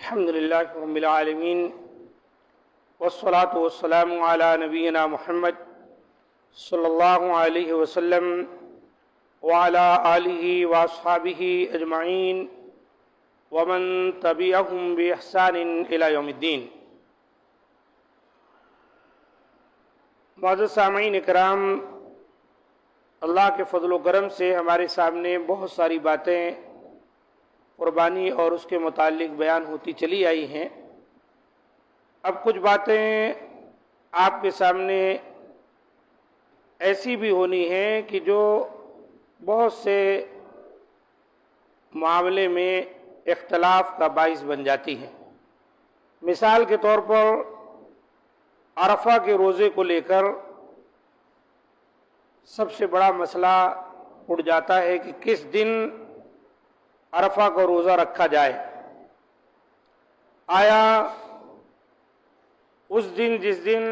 الحمد للہ رب العالمین والصلاة والسلام علی نبینا محمد صلی اللہ علیہ وسلم وعلی آلہ واصحابہ اجمعین ومن تبعہم بإحسان الی یوم الدین۔ معزز سامعین اکرام، اللہ کے فضل و کرم سے ہمارے سامنے بہت ساری باتیں قربانی اور اس کے متعلق بیان ہوتی چلی آئی ہیں۔ اب کچھ باتیں آپ کے سامنے ایسی بھی ہونی ہیں کہ جو بہت سے معاملے میں اختلاف کا باعث بن جاتی ہیں۔ مثال کے طور پر عرفہ کے روزے کو لے کر سب سے بڑا مسئلہ اٹھ جاتا ہے کہ کس دن عرفہ کا روزہ رکھا جائے۔ آیا اس دن جس دن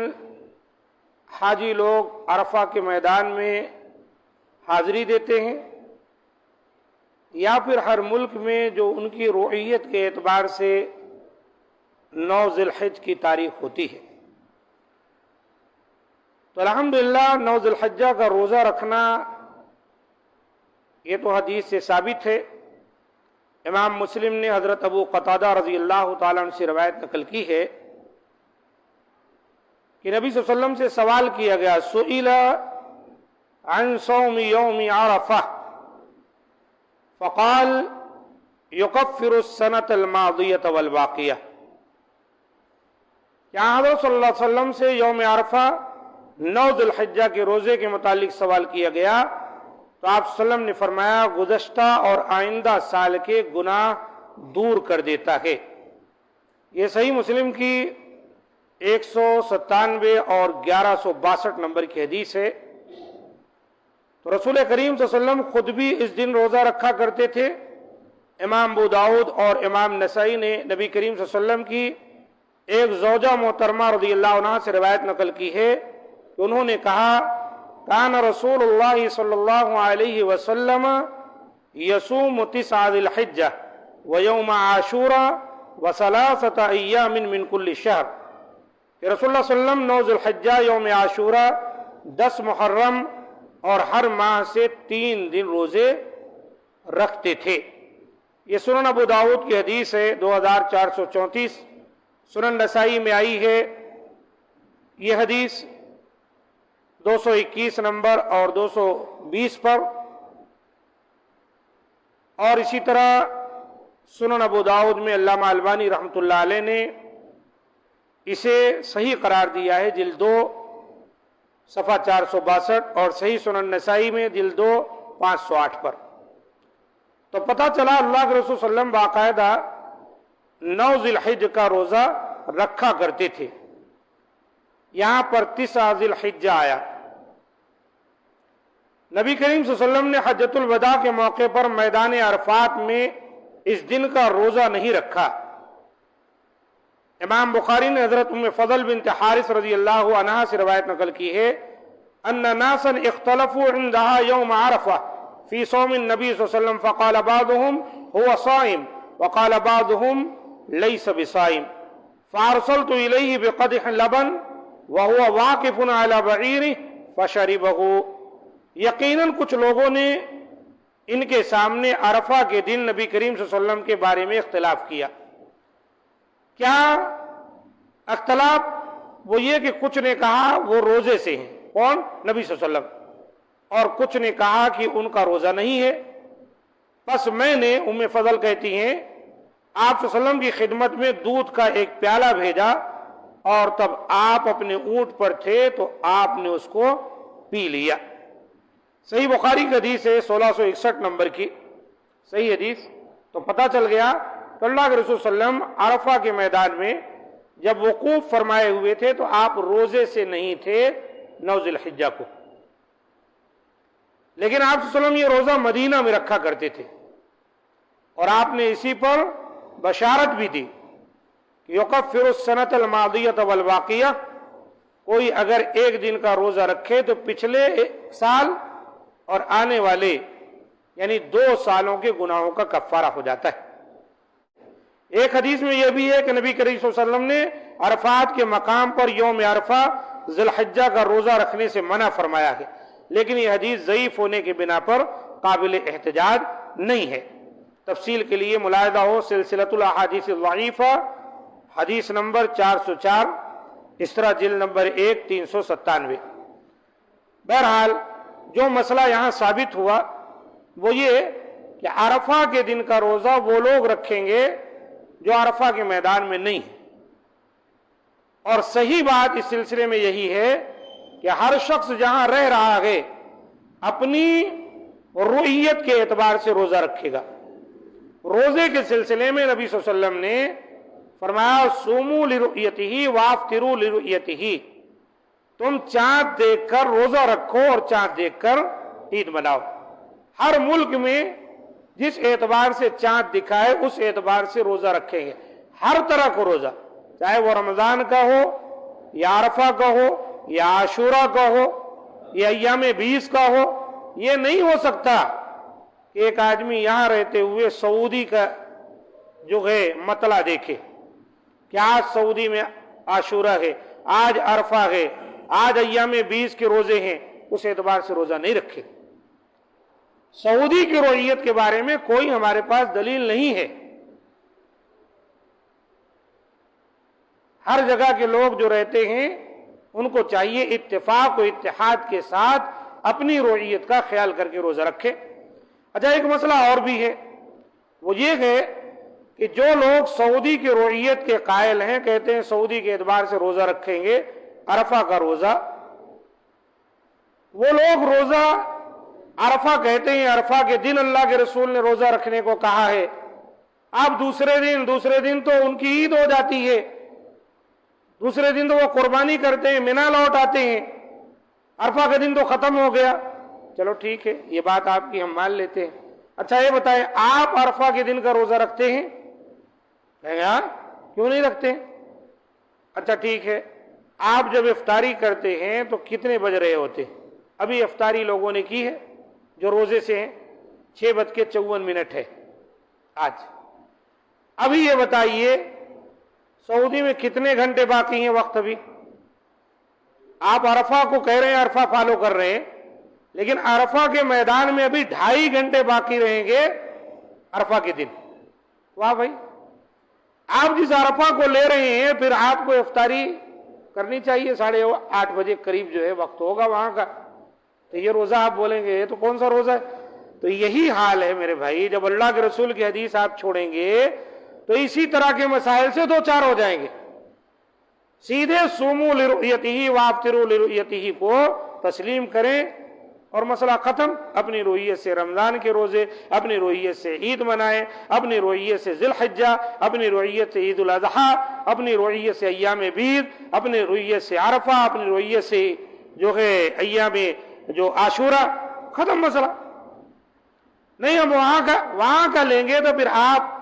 حاجی لوگ عرفہ کے میدان میں حاضری دیتے ہیں، یا پھر ہر ملک میں جو ان کی روعیت کے اعتبار سے 9 ذی الحجہ کی تاریخ ہوتی ہے؟ تو الحمدللہ 9 ذی الحجہ کا روزہ رکھنا یہ تو حدیث سے ثابت ہے۔ امام مسلم نے حضرت ابو قتادہ رضی اللہ تعالیٰ عنہ سے روایت نقل کی ہے کہ نبی صلی اللہ علیہ وسلم سے سوال کیا گیا، سئل عن صوم یوم عرفہ فقال یکفر السنة الماضیة والباقیہ۔ کیا حضرت صلی اللہ علیہ وسلم سے یوم عرفہ 9 ذی الحجہ کے روزے کے متعلق سوال کیا گیا تو آپ صلی اللہ علیہ وسلم نے فرمایا گزشتہ اور آئندہ سال کے گناہ دور کر دیتا ہے۔ یہ صحیح مسلم کی 197 اور 1162 نمبر کی حدیث ہے۔ تو رسول کریم صلی اللہ علیہ وسلم خود بھی اس دن روزہ رکھا کرتے تھے۔ امام ابو داؤد اور امام نسائی نے نبی کریم صلی اللہ علیہ وسلم کی ایک زوجہ محترمہ رضی اللہ عنہ سے روایت نقل کی ہے کہ انہوں نے کہا، کان رسول اللہ صلی اللہ علیہ وسلم یصوم 9 ذی الحجہ ویوم عاشوراء و3 ایام من کل شہر۔ کہ رسول اللہ صلی اللہ علیہ وسلم 9 ذی الحجہ، یوم عاشوراء، 10 محرم اور ہر ماہ سے 3 دن روزے رکھتے تھے۔ یہ سنن ابو داؤد کی حدیث ہے 2434۔ سنن نسائی میں آئی ہے یہ حدیث 221 نمبر اور 220 پر، اور اسی طرح سنن ابو داؤد میں علامہ البانی رحمۃ اللہ علیہ نے اسے صحیح قرار دیا ہے، جلد 2 صفحہ 462، اور صحیح سنن نسائی میں جلد 2 508 پر۔ تو پتہ چلا اللہ کے رسول صلی اللہ علیہ وسلم باقاعدہ 9 ذی الحجہ کا روزہ رکھا کرتے تھے۔ یہاں پر 9 ذی الحجہ آیا۔ نبی کریم صلی اللہ علیہ وسلم نے حجۃ الوداع کے موقع پر میدان عرفات میں اس دن کا روزہ نہیں رکھا۔ امام بخاری نے حضرت ام فضل بنت حارث رضی اللہ عنہا سے روایت نقل کی ہے، ان ناسا اختلفوا عندها یوم عرفہ فی صوم النبی صلی اللہ علیہ وسلم فقال بعضهم هو صائم وقال بعضهم ليس بصائم فارسلت الیہ بقدح لبن وهو واقف على بعیره فشربه۔ یقیناً کچھ لوگوں نے ان کے سامنے عرفہ کے دن نبی کریم صلی اللہ علیہ وسلم کے بارے میں اختلاف کیا۔ کیا اختلاف؟ وہ یہ کہ کچھ نے کہا وہ روزے سے ہیں، کون؟ نبی صلی اللہ علیہ وسلم، اور کچھ نے کہا کہ ان کا روزہ نہیں ہے۔ بس میں نے، ام فضل کہتی ہیں، آپ صلی اللہ علیہ وسلم کی خدمت میں دودھ کا ایک پیالہ بھیجا، اور تب آپ اپنے اونٹ پر تھے تو آپ نے اس کو پی لیا۔ صحیح بخاری کی حدیث ہے 1661 نمبر کی صحیح حدیث۔ تو پتہ چل گیا کہ اللہ کے رسول صلی اللہ علیہ وسلم عرفہ کے میدان میں جب وقوف فرمائے ہوئے تھے تو آپ روزے سے نہیں تھے 9 ذی الحجہ کو، لیکن آپ صلی اللہ علیہ وسلم یہ روزہ مدینہ میں رکھا کرتے تھے، اور آپ نے اسی پر بشارت بھی دی کہ یکفر السنۃ الماضیۃ والباقیہ، کوئی اگر ایک دن کا روزہ رکھے تو پچھلے سال اور آنے والے یعنی 2 سالوں کے گناہوں کا کفارہ ہو جاتا ہے۔ ایک حدیث میں یہ بھی ہے کہ نبی کریم صلی اللہ علیہ وسلم نے عرفات کے مقام پر یوم عرفہ ذی الحجہ کا روزہ رکھنے سے منع فرمایا ہے، لیکن یہ حدیث ضعیف ہونے کی بنا پر قابل احتجاج نہیں ہے۔ تفصیل کے لیے ملاحظہ ہو سلسلۃ الاحادیث الضعیفہ حدیث نمبر 404، اسرا جلد نمبر 1 397۔ بہرحال جو مسئلہ یہاں ثابت ہوا وہ یہ کہ عرفہ کے دن کا روزہ وہ لوگ رکھیں گے جو عرفہ کے میدان میں نہیں ہیں، اور صحیح بات اس سلسلے میں یہی ہے کہ ہر شخص جہاں رہ رہا ہے اپنی رؤیت کے اعتبار سے روزہ رکھے گا۔ روزے کے سلسلے میں نبی صلی اللہ علیہ وسلم نے فرمایا صوموا لرؤیتہ وافطروا لرؤیتہ، تم چاند دیکھ کر روزہ رکھو اور چاند دیکھ کر عید مناؤ۔ ہر ملک میں جس اعتبار سے چاند دکھائے اس اعتبار سے روزہ رکھیں گے، ہر طرح کو روزہ، چاہے وہ رمضان کا ہو یا عرفہ کا ہو یا عاشورہ کا ہو یا ایام 20 کا ہو۔ یہ نہیں ہو سکتا کہ ایک آدمی یہاں رہتے ہوئے سعودی کا جو ہے مطلع دیکھے کہ آج سعودی میں عاشورہ ہے، آج عرفہ ہے، آج ایام 20 کے روزے ہیں، اس اعتبار سے روزہ نہیں رکھے۔ سعودی کی رؤیت کے بارے میں کوئی ہمارے پاس دلیل نہیں ہے۔ ہر جگہ کے لوگ جو رہتے ہیں ان کو چاہیے اتفاق و اتحاد کے ساتھ اپنی رؤیت کا خیال کر کے روزہ رکھے۔ اچھا، ایک مسئلہ اور بھی ہے، وہ یہ ہے کہ جو لوگ سعودی کی رؤیت کے قائل ہیں، کہتے ہیں سعودی کے اعتبار سے روزہ رکھیں گے عرفہ کا روزہ، وہ لوگ روزہ عرفہ کہتے ہیں، عرفہ کے دن اللہ کے رسول نے روزہ رکھنے کو کہا ہے۔ اب دوسرے دن تو ان کی عید ہو جاتی ہے، دوسرے دن تو وہ قربانی کرتے ہیں، منی لوٹ آتے ہیں، عرفہ کا دن تو ختم ہو گیا۔ چلو ٹھیک ہے، یہ بات آپ کی ہم مان لیتے ہیں۔ اچھا یہ بتائیں، آپ عرفہ کے دن کا روزہ رکھتے ہیں؟ کہیں یار کیوں نہیں رکھتے؟ اچھا ٹھیک ہے، آپ جب افطاری کرتے ہیں تو کتنے بج رہے ہوتے؟ ابھی افطاری لوگوں نے کی ہے جو روزے سے ہیں، 6:54 ہے آج۔ ابھی یہ بتائیے سعودی میں کتنے گھنٹے باقی ہیں وقت؟ ابھی آپ عرفہ کو کہہ رہے ہیں عرفہ فالو کر رہے ہیں، لیکن عرفہ کے میدان میں ابھی 2.5 گھنٹے باقی رہیں گے عرفہ کے دن۔ واہ بھائی، آپ جس عرفہ کو لے رہے ہیں پھر آپ کو افطاری کرنی چاہیے 8:30 بجے قریب جو ہے وقت ہوگا وہاں کا، تو یہ روزہ آپ بولیں گے یہ تو کون سا روزہ ہے؟ تو یہی حال ہے میرے بھائی، جب اللہ کے رسول کی حدیث آپ چھوڑیں گے تو اسی طرح کے مسائل سے دو چار ہو جائیں گے۔ سیدھے صوموا لرؤیتہ وافطروا لرؤیتہ کو تسلیم کریں اور مسئلہ ختم۔ اپنی رؤیت سے رمضان کے روزے، اپنی رؤیت سے عید منائیں، اپنی رؤیت سے ذی الحجہ، اپنی رؤیت سے عید الاضحیٰ، اپنی رؤیت سے ایام بیض، اپنی رؤیت سے عرفہ، اپنی رؤیت سے جو ہے ایام جو عاشورہ، ختم مسئلہ۔ نہیں ہم وہاں کا لیں گے تو پھر آپ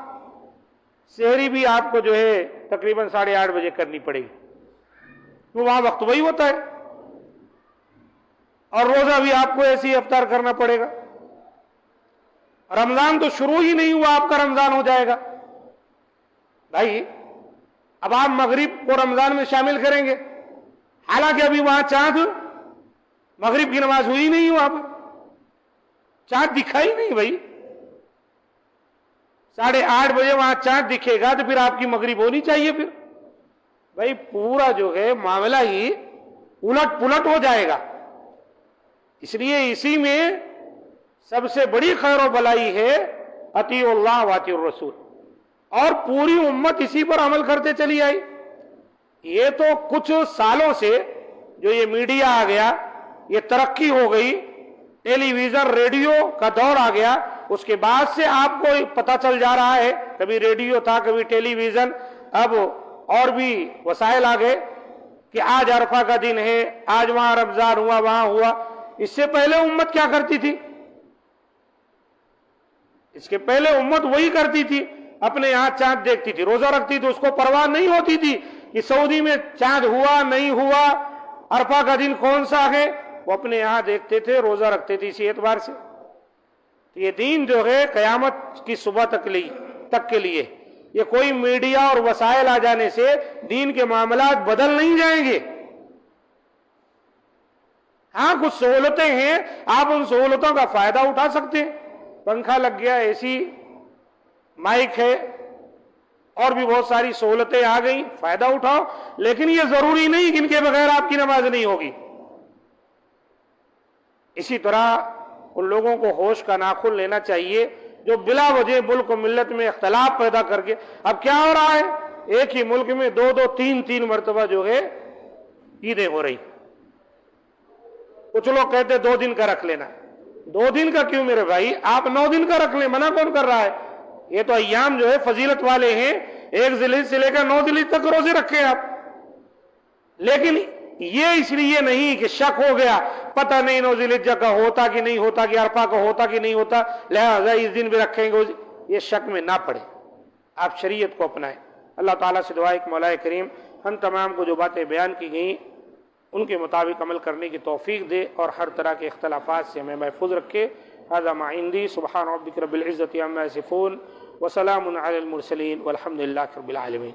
سحری بھی آپ کو جو ہے تقریباً 8:30 بجے کرنی پڑے گی، تو وہاں وقت وہی ہوتا ہے، اور روزہ بھی آپ کو ایسے ہی افطار کرنا پڑے گا۔ رمضان تو شروع ہی نہیں ہوا آپ کا رمضان ہو جائے گا بھائی۔ اب آپ مغرب کو رمضان میں شامل کریں گے، حالانکہ ابھی وہاں چاند مغرب کی نماز ہوئی نہیں، وہاں پر چاند دکھا ہی نہیں بھائی۔ 8:30 بجے وہاں چاند دکھے گا تو پھر آپ کی مغرب ہونی چاہیے۔ پھر بھائی پورا جو ہے معاملہ ہی الٹ پلٹ ہو جائے گا۔ اس لیے اسی میں سب سے بڑی خیر و بلائی ہے اطیعوا اللہ واطیعوا الرسول، اور پوری امت اسی پر عمل کرتے چلی آئی۔ یہ تو کچھ سالوں سے جو یہ میڈیا آ گیا، یہ ترقی ہو گئی، ٹیلی ویژن ریڈیو کا دور آ گیا، اس کے بعد سے آپ کو پتہ چل جا رہا ہے، کبھی ریڈیو تھا کبھی ٹیلی ویژن، اب اور بھی وسائل آ گئے کہ آج عرفہ کا دن ہے، آج وہاں رمضان ہوا، وہاں ہوا۔ اس سے پہلے امت کیا کرتی تھی؟ اس کے پہلے امت وہی کرتی تھی، اپنے یہاں چاند دیکھتی تھی، روزہ رکھتی تھی، اس کو پرواہ نہیں ہوتی تھی کہ سعودی میں چاند ہوا نہیں ہوا، عرفہ کا دن کون سا ہے، وہ اپنے یہاں دیکھتے تھے، روزہ رکھتے تھے اسی اعتبار سے۔ یہ دین جو ہے قیامت کی صبح تک کے لیے، یہ کوئی میڈیا اور وسائل آ جانے سے دین کے معاملات بدل نہیں جائیں گے۔ ہاں کچھ سہولتیں ہیں، آپ ان سہولتوں کا فائدہ اٹھا سکتے ہیں، پنکھا لگ گیا، اے سی، مائک ہے، اور بھی بہت ساری سہولتیں آ گئیں، فائدہ اٹھاؤ، لیکن یہ ضروری نہیں کہ ان کے بغیر آپ کی نماز نہیں ہوگی۔ اسی طرح ان لوگوں کو ہوش کا ناخن لینا چاہیے جو بلا وجہ ملک و ملت میں اختلاف پیدا کر کے، اب کیا ہو رہا ہے، ایک ہی ملک میں دو دو تین تین مرتبہ جو ہے عیدیں ہو رہی۔ کچھ لوگ کہتے 2 دن کا رکھ لینا، 2 دن کا کیوں میرے بھائی، آپ 9 دن کا رکھ لیں، منع کون کر رہا ہے؟ یہ تو ایام جو ہے فضیلت والے ہیں، 1 ذی الحجہ سے لے کر 9 ذی الحجہ تک روزے رکھیں آپ، لیکن یہ اس لیے نہیں کہ شک ہو گیا، پتہ نہیں 9 ذی الحجہ کا ہوتا کہ نہیں ہوتا، کہ عرفہ کا ہوتا کہ نہیں ہوتا، لہذا اس دن بھی رکھیں گے، یہ شک میں نہ پڑے، آپ شریعت کو اپنائیں۔ اللہ تعالیٰ سے دعا ہے کہ مولا کریم ہم تمام کو جو باتیں بیان کی گئیں ان کے مطابق عمل کرنے کی توفیق دے اور ہر طرح کے اختلافات سے ہمیں محفوظ رکھے۔ ھذا ما عندی، سبحان ربک رب العزة عما یصفون وسلام علی المرسلین والحمد للہ رب العالمین۔